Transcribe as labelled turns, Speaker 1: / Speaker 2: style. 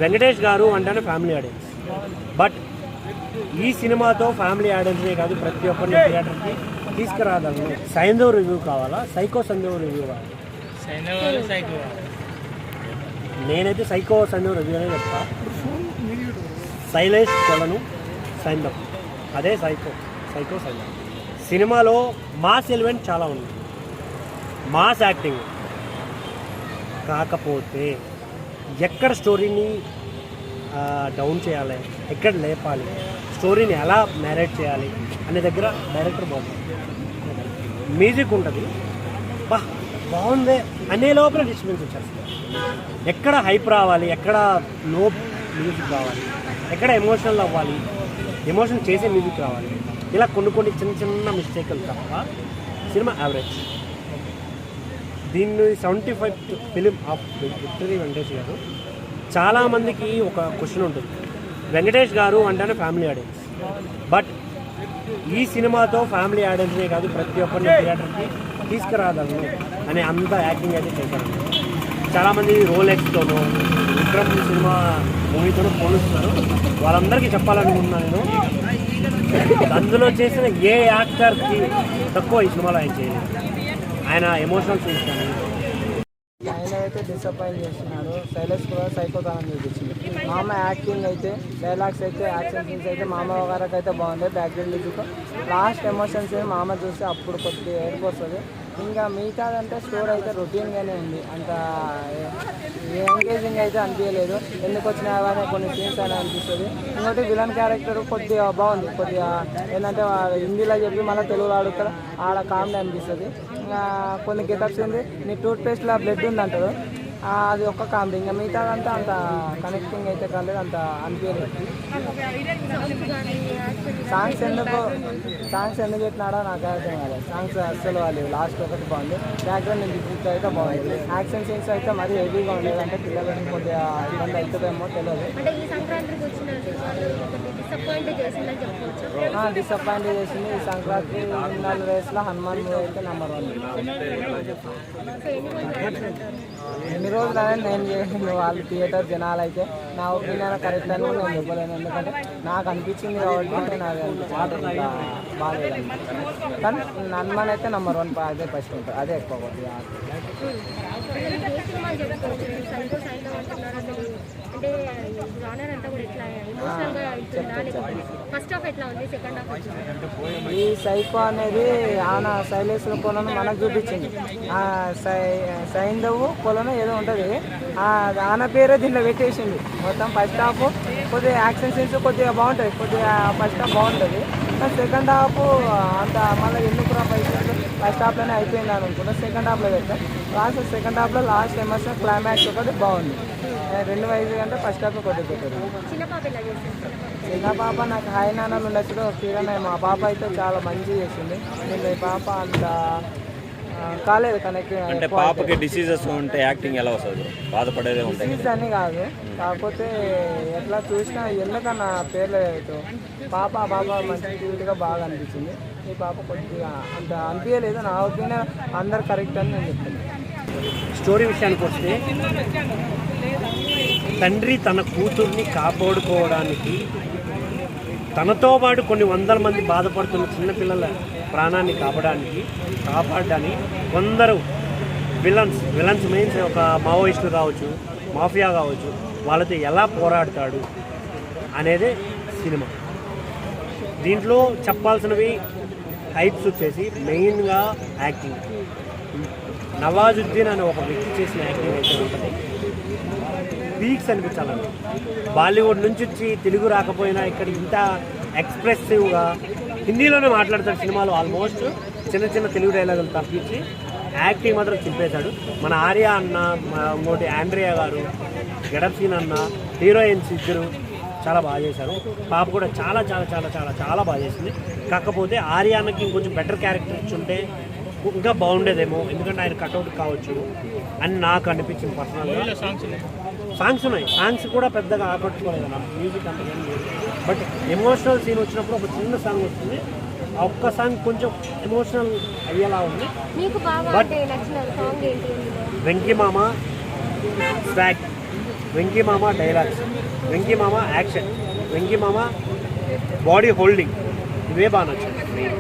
Speaker 1: వెంకటేష్ గారు అంటేనే family audience. But ఈ సినిమాతో ఫ్యామిలీ ఆడియన్సే కాదు ప్రతి ఒక్కరిని థియేటర్కి తీసుకురాగలను. సైంధవ్ రివ్యూ కావాలా, సైకో సందేవ్ రివ్యూ కావాలా? నేనైతే సైకో సందేవ్ రివ్యూ అనే చెప్తా. శైలేష్ కొలను సైంధవ్, అదే సైకో సందేవ్. సినిమాలో మాస్ ఎలిమెంట్ చాలా ఉంది, మాస్ యాక్టింగ్. కాకపోతే ఎక్కడ స్టోరీని డౌన్ చేయాలి, ఎక్కడ లేపాలి, స్టోరీని ఎలా నేరేట్ చేయాలి అనే దగ్గర డైరెక్టర్ బాగుంది. మ్యూజిక్ ఉంటుంది, బాగుంది అనే లోపల డిస్టర్బెన్స్ వచ్చేస్తుంది. ఎక్కడ హైప్ రావాలి, ఎక్కడ లో మ్యూజిక్ రావాలి, ఎక్కడ ఎమోషనల్ అవ్వాలి, ఎమోషన్ చేసే మ్యూజిక్ రావాలి, ఇలా కొన్ని చిన్న చిన్న మిస్టేక్లు తప్ప సినిమా యావరేజ్. దీన్ని 75th film of victory Venkatesh గారు. చాలామందికి ఒక క్వశ్చన్ ఉంటుంది, వెంకటేష్ గారు అంటేనే ఫ్యామిలీ ఆడియన్స్. బట్ ఈ సినిమాతో ఫ్యామిలీ ఆడియన్సే కాదు ప్రతి ఒక్కరిని థియేటర్కి తీసుకురాగలను అనే అంత యాక్టింగ్ అయితే చేశారు. చాలామంది రోలెక్స్తోనూ విక్రమ్ సినిమా మూవీతోనూ పోలుస్తున్నారు. వాళ్ళందరికీ చెప్పాలనుకుంటున్నాను నేను, అందులో చేసిన ఏ యాక్టర్కి తక్కువ ఈ సినిమాలో ఆయన చేయలేదు. ఆయన ఎమోషనల్ సీన్స్ కానీ
Speaker 2: ఆయన అయితే డిసప్పాయింట్ చేస్తున్నారు. శైలేష్ కూడా సైకోతనం చూపించింది. మామ యాక్టింగ్ అయితే, డైలాగ్స్ అయితే, యాక్షన్ సీన్స్ అయితే మామ గారికి అయితే బాగుంది. బ్యాక్గ్రౌండ్ మ్యూజిక్, లాస్ట్ ఎమోషన్స్ మామ చూస్తే అప్పుడు కొద్దిగా ఏడుపు వస్తుంది. ఇంకా మిగతాదంటే స్టోరీ అయితే రొటీన్గానే ఉంది, అంత ఎంగేజింగ్ అయితే అనిపించలేదు. ఎందుకు వచ్చినా కానీ కొన్ని సీన్స్ అని అనిపిస్తుంది. ఇంకోటి విలన్ క్యారెక్టర్ కొద్దిగా బాగుంది, కొద్దిగా ఏంటంటే హిందీలో చెప్పి మళ్ళీ తెలుగులో అడుగుతారు, ఆడ కామెడీ అనిపిస్తుంది. ఇంకా కొన్ని గెటప్స్ ఏంది, నీ టూత్ పేస్ట్లో బ్లడ్ ఉంది అంటారు, అది ఒక్క కామెడీ. ఇంకా మిగతాదంతా అంత కనెక్టింగ్ అయితే కాలేదు, అంత అనిపించలేదు. సాంగ్స్ ఎందుకు పెట్టినాడో నాకు అర్థం కాలేదు. సాంగ్స్ అస్సలు వాళ్ళు లాస్ట్ ఒకటి బాగుంది, బ్యాక్గ్రౌండ్ మ్యూజిక్ అయితే బాగుంది. యాక్షన్ సీన్స్ అయితే మరీ హెవీగా ఉండేది, అంటే పిల్లలకి కొద్దిగా ఇబ్బంది అవుతుందేమో తెలియదు. డిసప్పాయింట్ చేసింది. ఈ సంక్రాంతి 4 రేస్లో హనుమాన్ మూవీ అయితే నెంబర్ 1. ఎన్ని రోజులు అనేది నేను చేసింది, వాళ్ళు థియేటర్ జనాలు అయితే నా ఒపీనియన్ కరెక్ట్ అని నేను చెప్పలేను. ఎందుకంటే నాకు అనిపించింది కాబట్టి నేను అది బాగాలేదు. కానీ హనుమాన్ అయితే నెంబర్ 1 అదే ఫస్ట్ ఉంటుంది, అదే ఎక్కువ కొద్దిగా. ఈ సైకో అనేది ఆయన శైలేష్ కొలను మనకు చూపించింది. సైంధవ్ కొలను ఏదో ఉంటుంది, ఆన పేరే దీంట్లో పెట్టేసింది. మొత్తం ఫస్ట్ హాఫ్ కొద్దిగా యాక్షన్ సీన్స్ కొద్దిగా బాగుంటుంది, కొద్దిగా ఫస్ట్ హాఫ్ బాగుంటుంది. సెకండ్ హాఫ్ అంత మళ్ళీ ఎందుకు ఫస్ట్ హాఫ్లోనే అయిపోయింది అని అనుకున్నా. సెకండ్ హాఫ్లో పెట్టాం. సెకండ్ హాఫ్లో లాస్ట్ ఎమోషన్ క్లైమాక్స్ ఒకటి బాగుంది. 2 వయసు కంటే ఫస్ట్ హాఫ్ కొద్దిగా పెట్టారు. చిన్న పాప నాకు హాయ్ నాన్నలు ఉండొచ్చు కిరణ్, మా పాప అయితే చాలా మంచిగా చేసింది. నేను ఈ పాప అంత కాలేదు కనెక్ట్.
Speaker 3: అంటే పాపకి డిసీజెస్ ఉంటే యాక్టింగ్ ఎలా వస్తుంది, బాధపడేదే ఉంటుంది.
Speaker 2: డిసీజ్ అని కాదు, కాకపోతే ఎట్లా చూసినా ఎందుకన్నా పేర్లేదు. పాప మంచి క్యూట్గా బాగా అనిపించింది. ఈ పాప కొద్దిగా అంత అనిపించలేదు. నా ఒపీనియన్ అందరు కరెక్ట్ అని నేను చెప్తాను.
Speaker 1: స్టోరీ విషయానికి వస్తే, తండ్రి తన కూతుర్ని కాపాడుకోవడానికి తనతో పాటు కొన్ని వందల మంది బాధపడుతున్న చిన్నపిల్లల ప్రాణాన్ని కాపాడడానికి కొందరు విలన్స్ మీన్స్ ఒక మావోయిస్టులు కావచ్చు, మాఫియా కావచ్చు, వాళ్ళతో ఎలా పోరాడతాడు అనేదే సినిమా. దీంట్లో చెప్పాల్సినవి హైప్స్ వచ్చేసి మెయిన్గా యాక్టింగ్. నవాజుద్దీన్ అనే ఒక వ్యక్తి చేసిన యాక్టింగ్ అయితే ఉంటుంది, పీక్స్ అనిపించాలని. బాలీవుడ్ నుంచి వచ్చి తెలుగు రాకపోయినా ఇక్కడ ఇంత ఎక్స్ప్రెసివ్గా హిందీలోనే మాట్లాడతాడు సినిమాలో. ఆల్మోస్ట్ చిన్న తెలుగు డైలాగులు తప్పించి యాక్టింగ్ మాత్రం చింపేశాడు. మన ఆర్య అన్న, ఇంకోటి ఆండ్రియా గారు, గెడప్ సీన్ అన్న, హీరోయిన్స్ ఇద్దరు చాలా బాగా చేశారు. పాప కూడా చాలా చాలా చాలా చాలా చాలా బాగా చేసింది. కాకపోతే ఆర్య అన్నకి ఇంకొంచెం బెటర్ క్యారెక్టర్ ఇచ్చుంటే ఇంకా బాగుండేదేమో, ఎందుకంటే ఆయన కట్అవుట్ కావచ్చు అని నాకు అనిపించింది పర్సనల్గా. సాంగ్స్ ఉన్నాయి, సాంగ్స్ కూడా పెద్దగా ఆకట్టుకోలేదు నాకు, మ్యూజిక్ అంతగా లేదు. బట్ ఎమోషనల్ సీన్ వచ్చినప్పుడు ఒక చిన్న సాంగ్ వస్తుంది, ఆ ఒక్క సాంగ్ కొంచెం ఎమోషనల్ అయ్యేలా ఉంది. బట్ వెంకీ మామ స్వాగ్ వెంకీ మామ డైలాగ్స్, వెంకీ మామ యాక్షన్, వెంకీ మామ బాడీ హోల్డింగ్, ఇవే బాగా నచ్చాయి మెయిన్.